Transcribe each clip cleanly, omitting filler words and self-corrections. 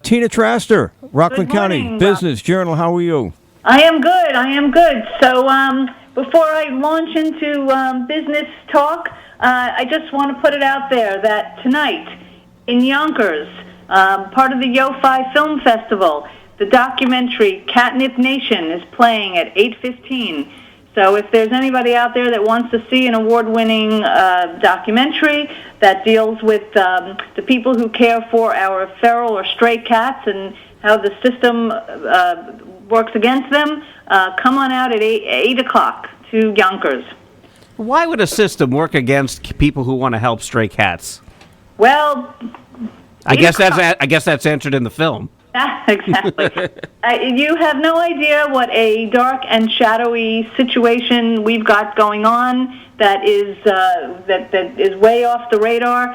Tina Traster, Rockland County Business Journal. How are you? I am good. So before I launch into business talk, I just want to put it out there that tonight in Yonkers, part of the Yo-Fi Film Festival, the documentary Catnip Nation is playing at 8:15. So if there's anybody out there that wants to see an award-winning documentary that deals with the people who care for our feral or stray cats and how the system works against them, come on out at 8 o'clock to Yonkers. Why would a system work against people who want to help stray cats? Well, I guess that's answered in the film. Exactly. You have no idea what a dark and shadowy situation we've got going on that is way off the radar.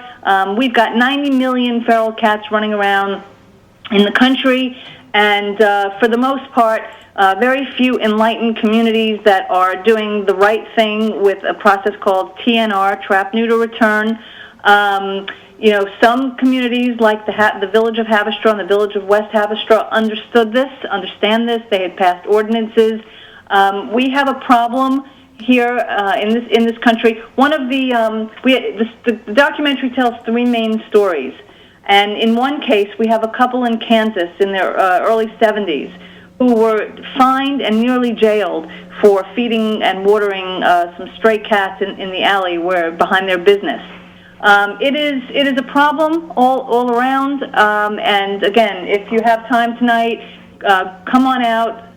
We've got 90 million feral cats running around in the country, and for the most part, very few enlightened communities that are doing the right thing with a process called TNR, Trap, Neuter, Return. Some communities like the village of Haverstraw and the village of West Haverstraw understand this. They had passed ordinances. We have a problem here in this country. One of the documentary tells three main stories, and in one case we have a couple in Kansas in their early 70s who were fined and nearly jailed for feeding and watering some stray cats in the alley behind their business. It is a problem all around, and again, if you have time tonight, come on out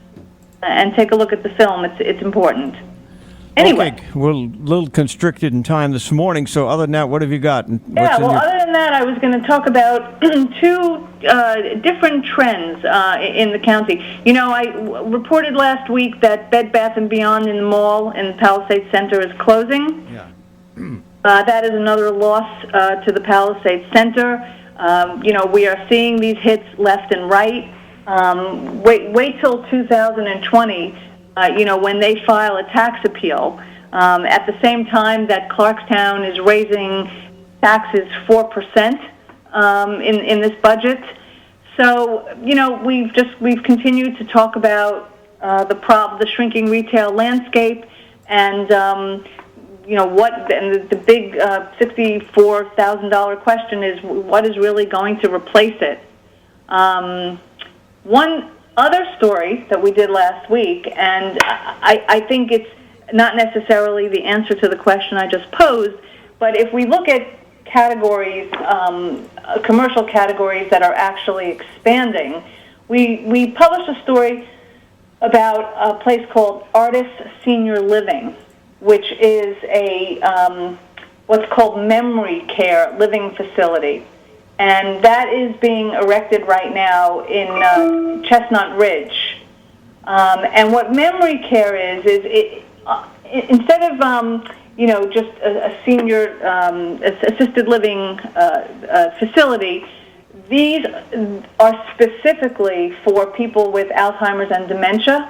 and take a look at the film. It's important. Anyway. Okay, we're a little constricted in time this morning, so other than that, what have you got? Other than that, I was going to talk about two different trends in the county. I reported last week that Bed Bath & Beyond in the mall in Palisades Center is closing. Yeah. That is another loss to the Palisades Center. We are seeing these hits left and right. Wait till 2020, when they file a tax appeal, at the same time that Clarkstown is raising taxes 4% in this budget. So, we've continued to talk about the shrinking retail landscape and the big $64,000 question is what is really going to replace it. One other story that we did last week, and I think it's not necessarily the answer to the question I just posed, but if we look at categories, commercial categories that are actually expanding, we published a story about a place called Artis Senior Living, which is a what's called memory care living facility. And that is being erected right now in Chestnut Ridge. And what memory care is instead of just a senior assisted living facility, these are specifically for people with Alzheimer's and dementia,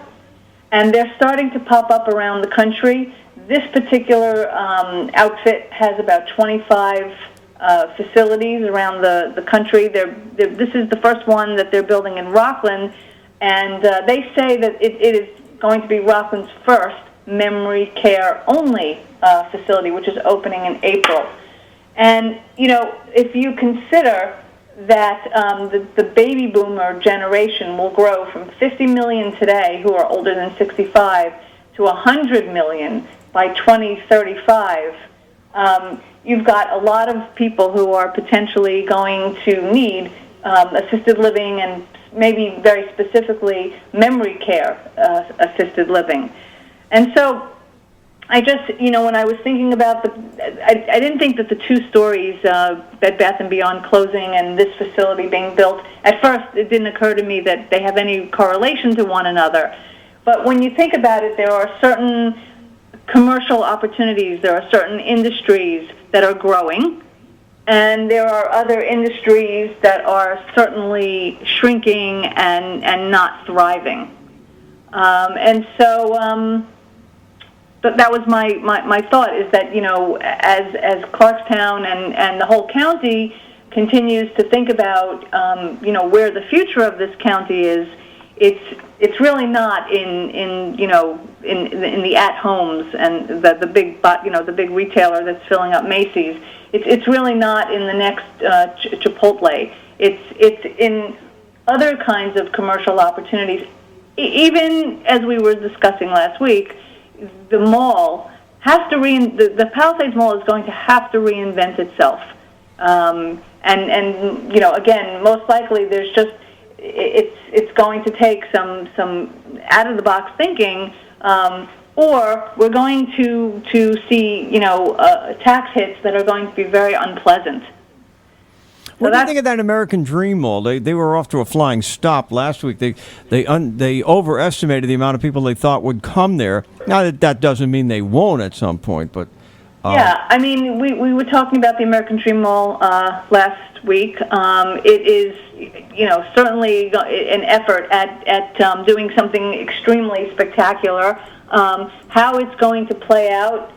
and they're starting to pop up around the country. This particular outfit has about 25 facilities around the country. This is the first one that they're building in Rockland, and they say that it is going to be Rockland's first memory care only facility, which is opening in April. And, if you consider that the baby boomer generation will grow from 50 million today who are older than 65 to 100 million by 2035, you've got a lot of people who are potentially going to need assisted living and maybe very specifically memory care assisted living. And so I just, when I was thinking about I didn't think that the two stories, Bed Bath & Beyond closing and this facility being built, at first it didn't occur to me that they have any correlation to one another. But when you think about it, there are certain commercial opportunities, there are certain industries that are growing, and there are other industries that are certainly shrinking and not thriving. And so but that was my thought, is that, as Clarkstown and the whole county continues to think about, where the future of this county is, it's really not in the at homes and the big retailer that's filling up Macy's. It's really not in the next Chipotle. It's in other kinds of commercial opportunities. Even as we were discussing last week, the mall has to the Palisades Mall is going to have to reinvent itself. Again, most likely there's just it's going to take some out of the box thinking, or we're going to see tax hits that are going to be very unpleasant. What do you think of that American Dream Mall? They were off to a flying stop last week. They overestimated the amount of people they thought would come there. Now that doesn't mean they won't at some point, but yeah, I mean we were talking about the American Dream Mall last week. It is certainly an effort at doing something extremely spectacular. How it's going to play out,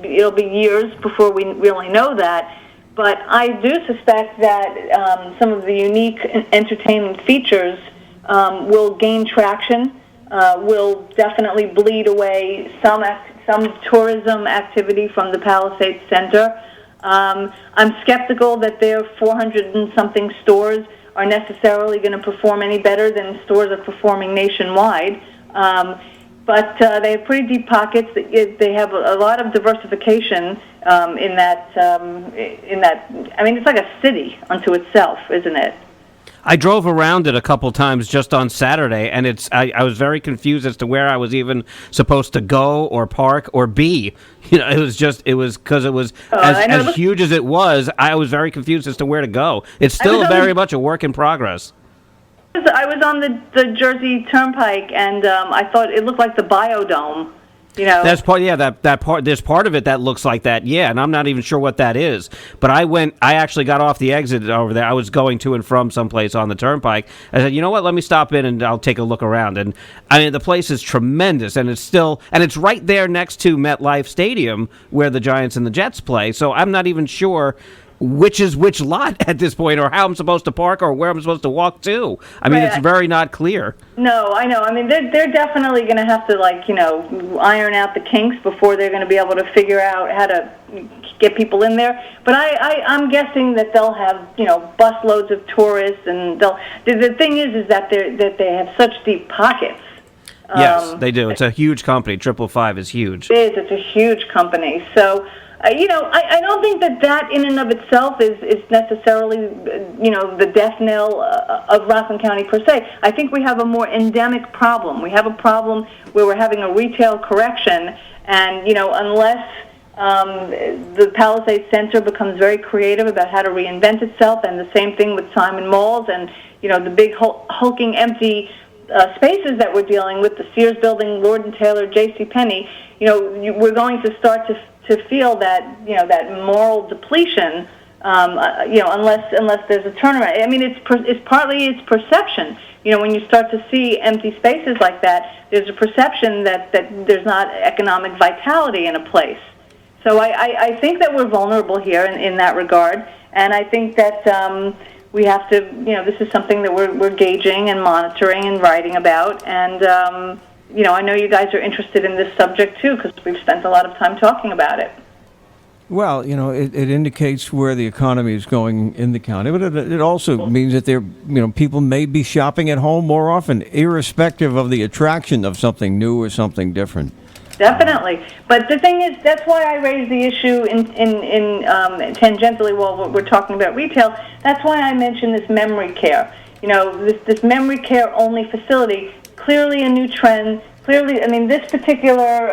it'll be years before we really know that. But I do suspect that some of the unique entertainment features will gain traction, will definitely bleed away some tourism activity from the Palisades Center. I'm skeptical that their 400 and something stores are necessarily going to perform any better than stores are performing nationwide. But they have pretty deep pockets. They have a lot of diversification in that. I mean, it's like a city unto itself, isn't it? I drove around it a couple times just on Saturday, and I was very confused as to where I was even supposed to go or park or be. It was because it was as huge as it was. I was very confused as to where to go. It's still very much a work in progress. I was on the Jersey Turnpike, and I thought it looked like the Biodome. That's part. Yeah, that part. There's part of it that looks like that. Yeah, and I'm not even sure what that is. But I actually got off the exit over there. I was going to and from someplace on the Turnpike. I said, you know what? Let me stop in and I'll take a look around. And I mean, the place is tremendous, and it's right there next to MetLife Stadium where the Giants and the Jets play. So I'm not even sure which is which lot at this point, or how I'm supposed to park, or where I'm supposed to walk to. I mean, It's very not clear. No, I know. I mean, they're definitely going to have to, iron out the kinks before they're going to be able to figure out how to get people in there. But I'm guessing that they'll have, busloads of tourists, and the thing is that they have such deep pockets. Yes, they do. It's a huge company. 555 is huge. It is. It's a huge company. So. I don't think that in and of itself is necessarily, the death knell of Rockland County per se. I think we have a more endemic problem. We have a problem where we're having a retail correction, and, unless the Palisades Center becomes very creative about how to reinvent itself, and the same thing with Simon Malls and, the big hulking empty spaces that we're dealing with, the Sears Building, Lord & Taylor, JCPenney, we're going to start to feel that that moral depletion, unless there's a turnaround. I mean, it's partly perception. When you start to see empty spaces like that, there's a perception that there's not economic vitality in a place. So I think that we're vulnerable here in that regard, and I think that we have to. This is something that we're gauging and monitoring and writing about, and. I know you guys are interested in this subject too, because we've spent a lot of time talking about it. Well, it indicates where the economy is going in the county, but it also means that people may be shopping at home more often, irrespective of the attraction of something new or something different. Definitely, but the thing is, that's why I raised the issue in tangentially while we're talking about retail. That's why I mentioned this memory care. This memory care only facility. Clearly a new trend. Clearly, I mean, this particular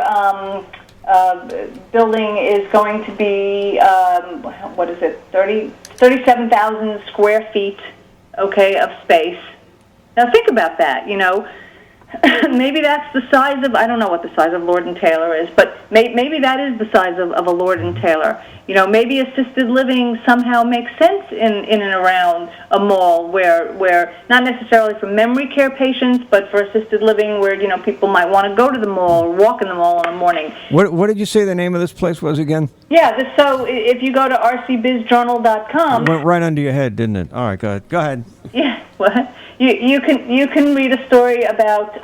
building is going to be, 37,000 square feet, of space. Now think about that, maybe that's the size of, I don't know what the size of Lord & Taylor is, but maybe that is the size of a Lord & Taylor. You know, maybe assisted living somehow makes sense in and around a mall where not necessarily for memory care patients, but for assisted living where, you know, people might want to go to the mall or walk in the mall in the morning. What did you say the name of this place was again? Yeah, so if you go to rcbizjournal.com... It went right under your head, didn't it? All right, go ahead. Go ahead. Yeah, well, you can read a story about,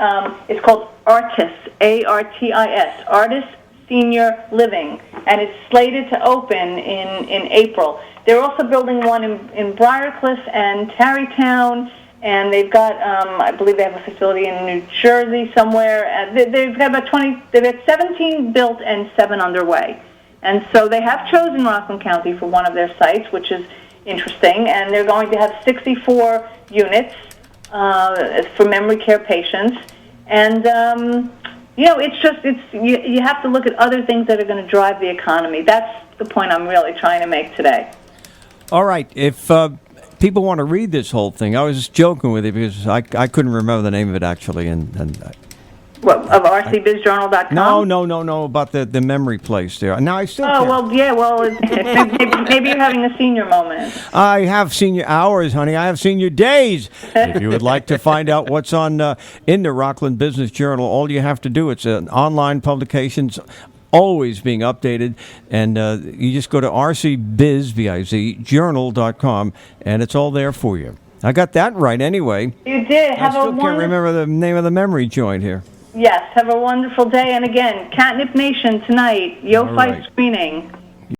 it's called Artis, A-R-T-I-S, Artis Senior Living, and it's slated to open in April. They're also building one in Briarcliff and Tarrytown, and they've got, I believe they have a facility in New Jersey somewhere. They've got about 17 built and 7 underway. And so they have chosen Rockland County for one of their sites, which is interesting, and they're going to have 64 units for memory care patients. And, you know, you have to look at other things that are going to drive the economy. That's the point I'm really trying to make today. All right. If people want to read this whole thing, I was just joking with you because I couldn't remember the name of it actually. What, of rcbizjournal.com? No, about the memory place there. Now I still Oh, can't. well, yeah, well, maybe you're having a senior moment. I have senior hours, honey. I have senior days. If you would like to find out what's on in the Rockland Business Journal, all you have to do, it's an online publication, always being updated, and you just go to rcbizjournal.com, and it's all there for you. I got that right anyway. You did. I still can't remember the name of the memory joint here. Yes, have a wonderful day. And again, Catnip Nation tonight, Yo All Fight right. screening.